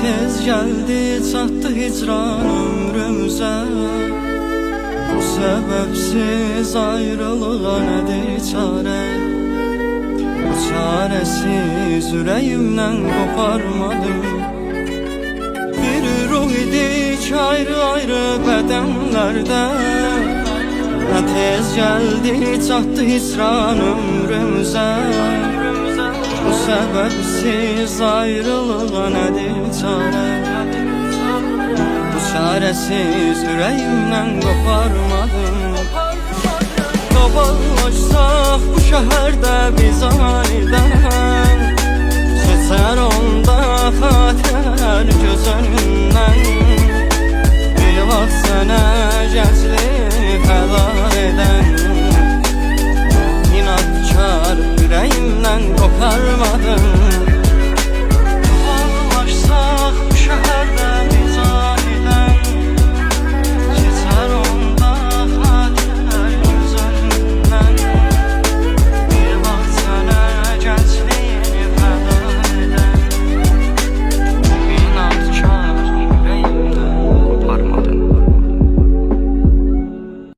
tez geldi çattı hicran ömrümüze. Bu sebepsiz ayrılığa nedir çare? Bu çaresiz yüreğimden koparmadım. Bir ruh idik ayrı ayrı bedenlerde. Ne tez geldi çattı hicran ömrümüze. Bu sebepsiz ayrılığa nedir çare? Bu çaresiz yüreğimden koparmadım. Kabarlaşsak bu şehirde biz aniden,